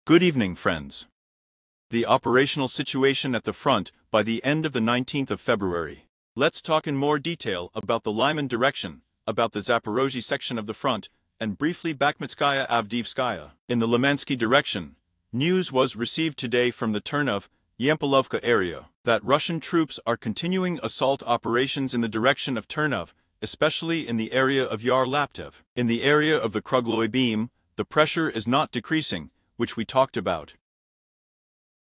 Good evening, friends. The operational situation at the front by the end of the 19th of February. Let's talk in more detail about the Lyman direction, about the Zaporozhye section of the front, and briefly Bakhmutskaya Avdiivskaya. In the Limansky direction, news was received today from the Ternov, Yampolovka area, that Russian troops are continuing assault operations in the direction of Ternov, especially in the area of Yar-Laptev. In the area of the Krugloy beam, the pressure is not decreasing, which we talked about.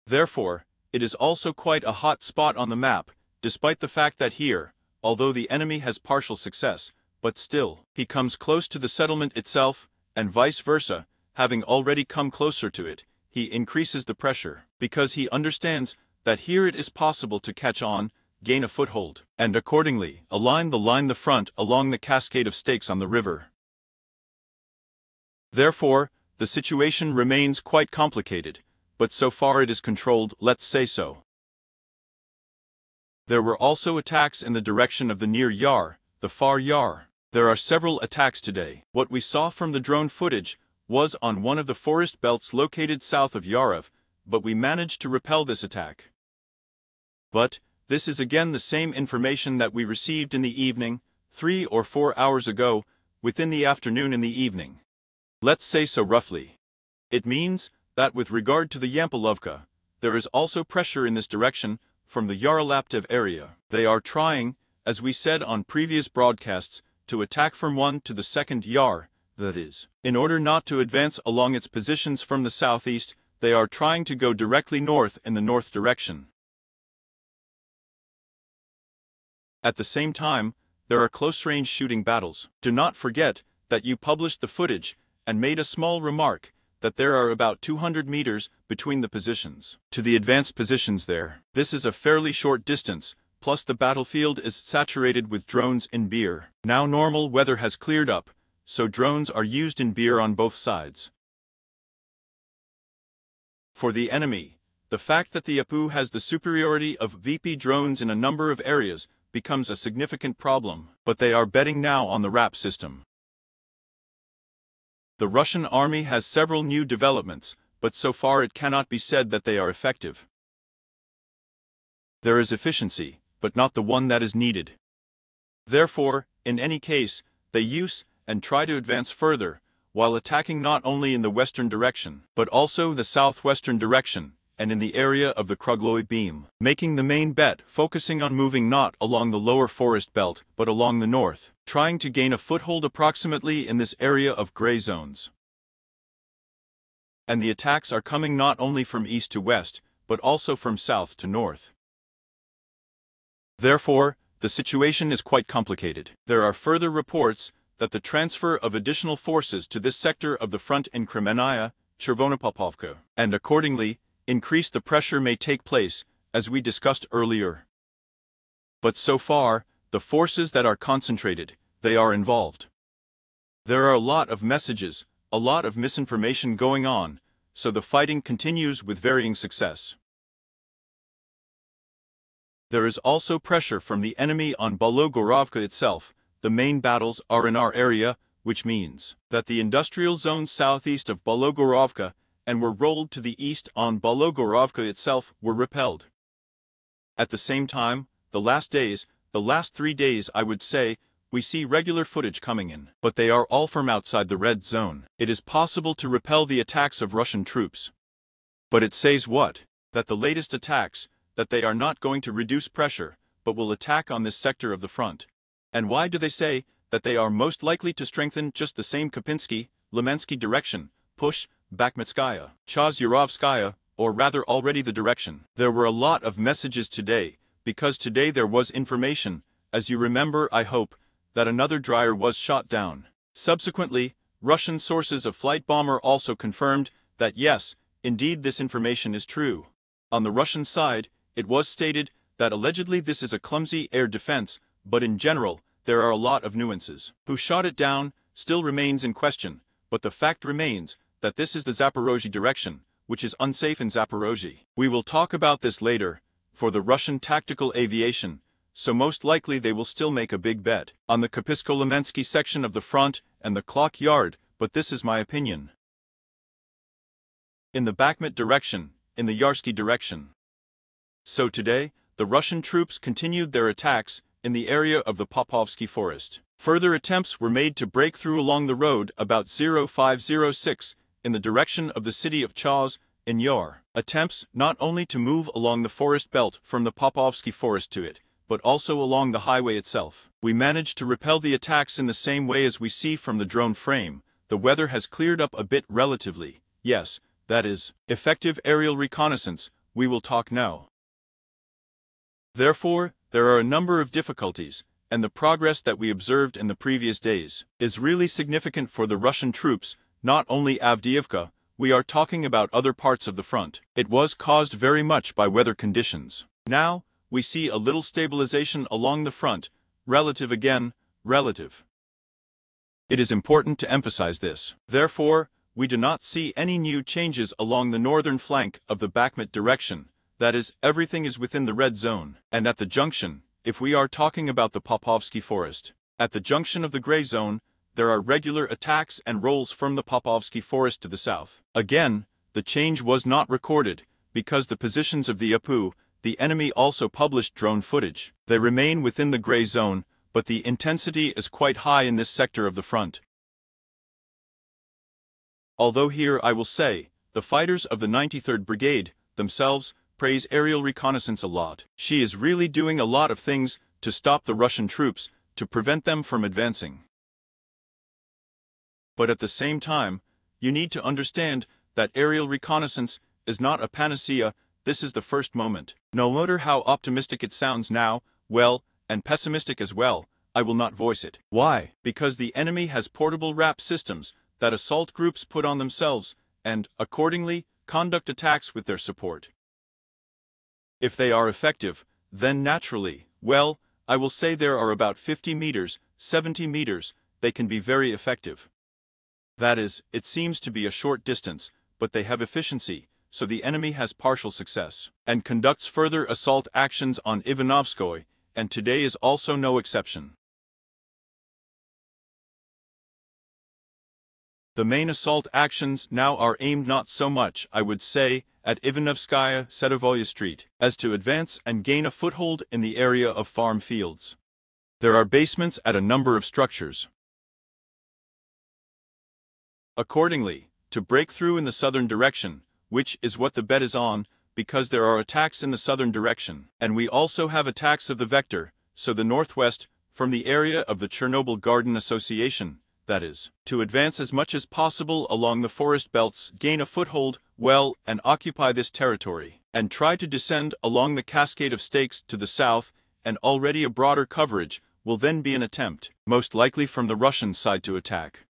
Therefore, it is also quite a hot spot on the map, despite the fact that here, although the enemy has partial success, but still, he comes close to the settlement itself, and vice versa, having already come closer to it, he increases the pressure, because he understands that here it is possible to catch on, gain a foothold, and accordingly, align the front along the cascade of stakes on the river. Therefore, the situation remains quite complicated, but so far it is controlled, let's say so. There were also attacks in the direction of the near Yar, the far Yar. There are several attacks today. What we saw from the drone footage was on one of the forest belts located south of Yarov, but we managed to repel this attack. But, this is again the same information that we received in the evening, 3 or 4 hours ago, within the afternoon and the evening. Let's say so roughly. It means that with regard to the Yampolovka, there is also pressure in this direction from the Yarolaptev area. They are trying, as we said on previous broadcasts, to attack from one to the second Yar, that is. In order not to advance along its positions from the southeast, they are trying to go directly north in the north direction. At the same time, there are close-range shooting battles. Do not forget that you published the footage and made a small remark that there are about 200 meters between the positions to the advanced positions there. This is a fairly short distance, plus the battlefield is saturated with drones in Beer. Now normal weather has cleared up, so drones are used in Beer on both sides. For the enemy, the fact that the APU has the superiority of VP drones in a number of areas becomes a significant problem, but they are betting now on the RAP system. The Russian army has several new developments, but so far it cannot be said that they are effective. There is efficiency, but not the one that is needed. Therefore, in any case, they use and try to advance further, while attacking not only in the western direction, but also the southwestern direction, and in the area of the Krugloy beam, making the main bet focusing on moving not along the lower forest belt, but along the north, trying to gain a foothold approximately in this area of gray zones. And the attacks are coming not only from east to west, but also from south to north. Therefore, the situation is quite complicated. There are further reports that the transfer of additional forces to this sector of the front in Kremenaya, Chervonopopovka, and accordingly, increase the pressure may take place, as we discussed earlier. But so far, the forces that are concentrated, they are involved. There are a lot of messages, a lot of misinformation going on, so the fighting continues with varying success. There is also pressure from the enemy on Bologorovka itself. The main battles are in our area, which means that the industrial zones southeast of Bologorovka and were rolled to the east on Bologorovka itself were repelled. At the same time, the last 3 days I would say, we see regular footage coming in, but they are all from outside the red zone. It is possible to repel the attacks of Russian troops. But it says what? That the latest attacks, that they are not going to reduce pressure, but will attack on this sector of the front. And why do they say that they are most likely to strengthen just the same Kopensky, Limansky direction, push, Bakhmutskaya, Chaz-Yarovskaya, or rather already the direction? There were a lot of messages today, because today there was information, as you remember I hope, that another dryer was shot down. Subsequently, Russian sources of flight bomber also confirmed that yes, indeed this information is true. On the Russian side, it was stated that allegedly this is a clumsy air defense, but in general, there are a lot of nuances. Who shot it down still remains in question, but the fact remains that this is the Zaporozhye direction, which is unsafe in Zaporozhye. We will talk about this later, for the Russian tactical aviation, so most likely they will still make a big bet on the Kopysko-Limansky section of the front and the Clock Yard, but this is my opinion. in the Bakhmut direction, in the Yarsky direction. So today, the Russian troops continued their attacks in the area of the Popovsky Forest. Further attempts were made to break through along the road about 0506 in the direction of the city of Chaz in Yar. Attempts not only to move along the forest belt from the Popovsky Forest to it, but also along the highway itself. We managed to repel the attacks in the same way as we see from the drone frame. The weather has cleared up a bit relatively. Yes, that is, effective aerial reconnaissance. We will talk now. Therefore, there are a number of difficulties, and the progress that we observed in the previous days is really significant for the Russian troops, not only Avdiivka. We are talking about other parts of the front. It was caused very much by weather conditions. Now, we see a little stabilization along the front, relative again, relative. It is important to emphasize this. Therefore, we do not see any new changes along the northern flank of the Bakhmut direction, that is, everything is within the red zone. And at the junction, if we are talking about the Popovsky Forest, at the junction of the gray zone, there are regular attacks and rolls from the Popovsky Forest to the south. Again, the change was not recorded, because the positions of the Apu, the enemy also published drone footage. They remain within the gray zone, but the intensity is quite high in this sector of the front. Although here I will say, the fighters of the 93rd Brigade, themselves, praise aerial reconnaissance a lot. She is really doing a lot of things to stop the Russian troops, to prevent them from advancing. But at the same time, you need to understand that aerial reconnaissance is not a panacea. This is the first moment. No matter how optimistic it sounds now, well, and pessimistic as well, I will not voice it. Why? Because the enemy has portable RAP systems that assault groups put on themselves, and, accordingly, conduct attacks with their support. If they are effective, then naturally, well, I will say there are about 50 meters, 70 meters, they can be very effective. That is, it seems to be a short distance, but they have efficiency, so the enemy has partial success, and conducts further assault actions on Ivanovskoye, and today is also no exception. The main assault actions now are aimed not so much, I would say, at Ivanovskaya, Sedovoye Street, as to advance and gain a foothold in the area of farm fields. There are basements at a number of structures. Accordingly, to break through in the southern direction, which is what the bet is on, because there are attacks in the southern direction, and we also have attacks of the vector, so the northwest, from the area of the Chernobyl Garden Association, that is, to advance as much as possible along the forest belts, gain a foothold, well, and occupy this territory, and try to descend along the cascade of stakes to the south, and already a broader coverage will then be an attempt, most likely from the Russian side to attack.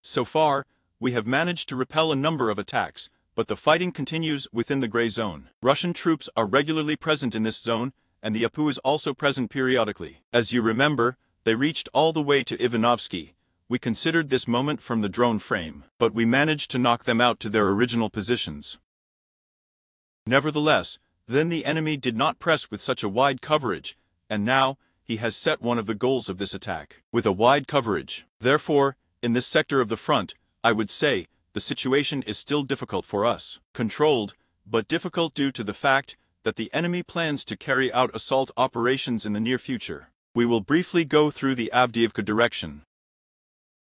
So far, we have managed to repel a number of attacks, but the fighting continues within the gray zone. Russian troops are regularly present in this zone, and the Apu is also present periodically. As you remember, they reached all the way to Ivanovsky. We considered this moment from the drone frame, but we managed to knock them out to their original positions. Nevertheless, then the enemy did not press with such a wide coverage, and now, he has set one of the goals of this attack, with a wide coverage. Therefore, in this sector of the front, I would say, the situation is still difficult for us. Controlled, but difficult due to the fact that the enemy plans to carry out assault operations in the near future. We will briefly go through the Avdiivka direction.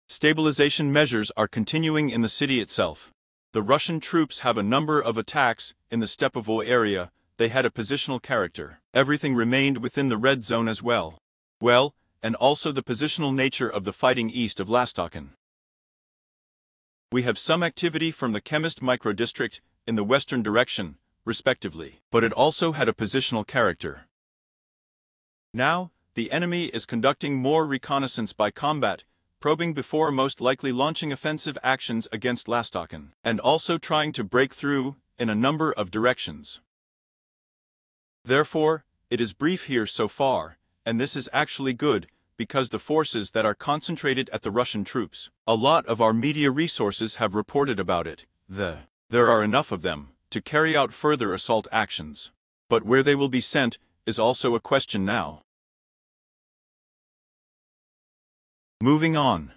Stabilization measures are continuing in the city itself. The Russian troops have a number of attacks in the Stepovo area. They had a positional character. Everything remained within the red zone as well. Well, and also the positional nature of the fighting east of Lastokin. We have some activity from the Chemist microdistrict in the western direction, respectively, but it also had a positional character. Now, the enemy is conducting more reconnaissance by combat, probing before most likely launching offensive actions against Lastokin, and also trying to break through in a number of directions. Therefore, it is brief here so far, and this is actually good, because the forces that are concentrated at the Russian troops, a lot of our media resources have reported about it. There are enough of them to carry out further assault actions. But where they will be sent is also a question now. Moving on.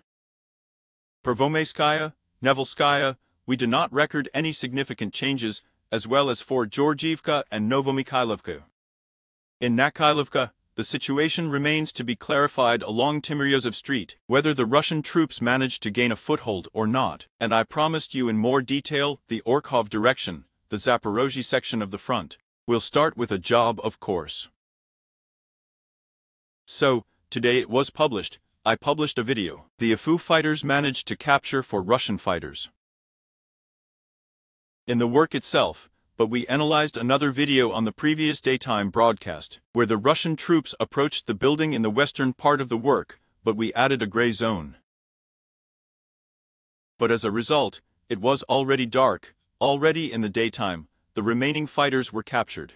Pervomeyskaya, Nevelskaya, we do not record any significant changes, as well as for Georgiivka and Novomikhailovka. In Nakhailovka, the situation remains to be clarified along Timoryazov Street, whether the Russian troops managed to gain a foothold or not, and I promised you in more detail the Orkhov direction, the Zaporozhye section of the front. We'll start with a job, of course. So, today it was published, I published a video. The IFU fighters managed to capture for Russian fighters. In the work itself, but we analyzed another video on the previous daytime broadcast, where the Russian troops approached the building in the western part of the work, but we added a gray zone. But as a result, it was already dark, already in the daytime, the remaining fighters were captured.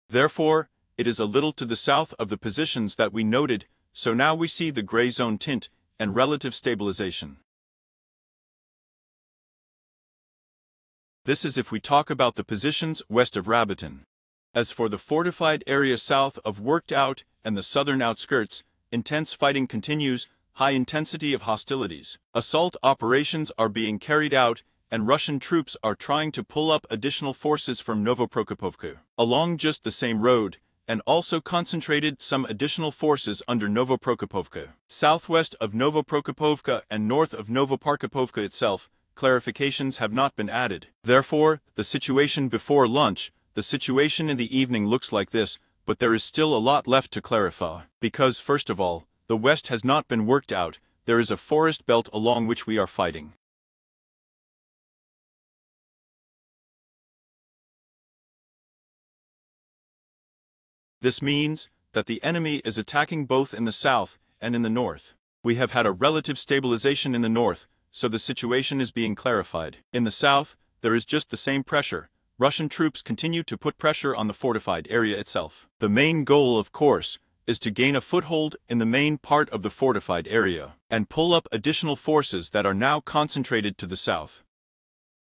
Therefore, it is a little to the south of the positions that we noted, so now we see the gray zone tint and relative stabilization. This is if we talk about the positions west of Rabatin. As for the fortified area south of Worked Out and the southern outskirts, intense fighting continues, high intensity of hostilities. Assault operations are being carried out, and Russian troops are trying to pull up additional forces from Novoprokopovka along just the same road, and also concentrated some additional forces under Novoprokopovka. Southwest of Novoprokopovka and north of Novoparkopovka itself, clarifications have not been added. Therefore, the situation before lunch, the situation in the evening looks like this, but there is still a lot left to clarify. Because, first of all, the west has not been worked out, there is a forest belt along which we are fighting. This means that the enemy is attacking both in the south and in the north. We have had a relative stabilization in the north, so the situation is being clarified. In the south, there is just the same pressure. Russian troops continue to put pressure on the fortified area itself. The main goal, of course, is to gain a foothold in the main part of the fortified area, and pull up additional forces that are now concentrated to the south.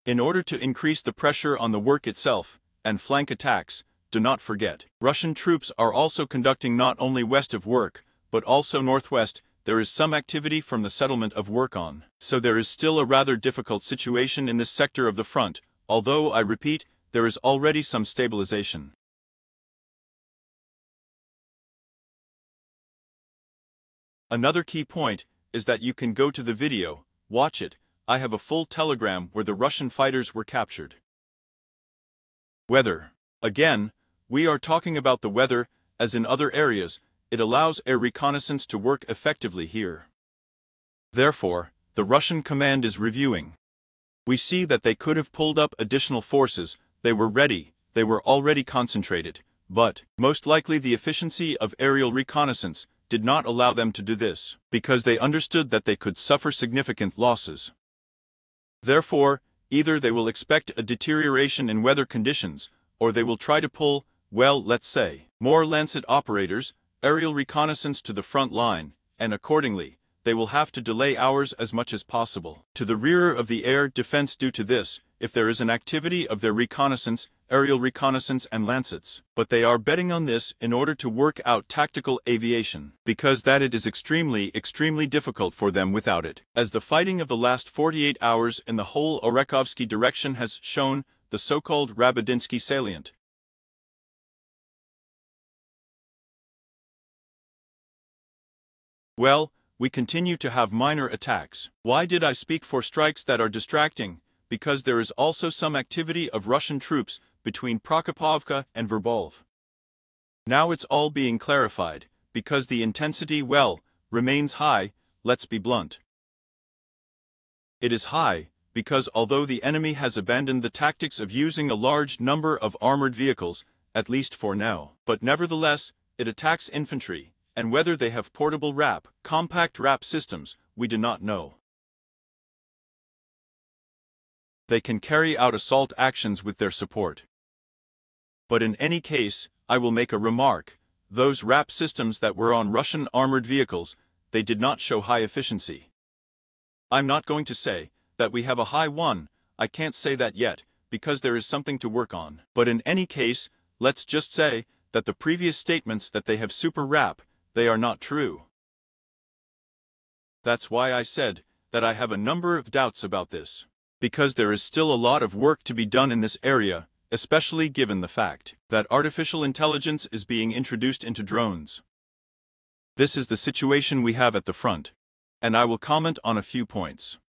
In order to increase the pressure on the work itself, and flank attacks, do not forget, Russian troops are also conducting not only west of Work, but also northwest. There is some activity from the settlement of Work on. So there is still a rather difficult situation in this sector of the front, although, I repeat, there is already some stabilization. Another key point is that you can go to the video, watch it. I have a full telegram where the Russian fighters were captured. Weather. Again, we are talking about the weather, as in other areas. It allows air reconnaissance to work effectively here. Therefore, the Russian command is reviewing. We see that they could have pulled up additional forces, they were ready, they were already concentrated, but, most likely the efficiency of aerial reconnaissance did not allow them to do this, because they understood that they could suffer significant losses. Therefore, either they will expect a deterioration in weather conditions, or they will try to pull, well, let's say, more Lancet operators, aerial reconnaissance to the front line, and accordingly, they will have to delay hours as much as possible to the rear of the air defense due to this, if there is an activity of their reconnaissance, aerial reconnaissance and Lancets. But they are betting on this in order to work out tactical aviation, because that it is extremely difficult for them without it. As the fighting of the last 48 hours in the whole Orekhovsky direction has shown, the so-called Rabotinsky salient. Well, we continue to have minor attacks. Why did I speak for strikes that are distracting? Because there is also some activity of Russian troops between Prokopovka and Verbolov. Now it's all being clarified, because the intensity, well, remains high, let's be blunt. It is high, because although the enemy has abandoned the tactics of using a large number of armored vehicles, at least for now, but nevertheless, it attacks infantry, and whether they have portable RAP, compact RAP systems, we do not know. They can carry out assault actions with their support. But in any case, I will make a remark, those RAP systems that were on Russian armored vehicles, they did not show high efficiency. I'm not going to say that we have a high one, I can't say that yet, because there is something to work on. But in any case, let's just say that the previous statements that they have super RAP, they are not true. That's why I said that I have a number of doubts about this, because there is still a lot of work to be done in this area, especially given the fact that artificial intelligence is being introduced into drones. This is the situation we have at the front, and I will comment on a few points.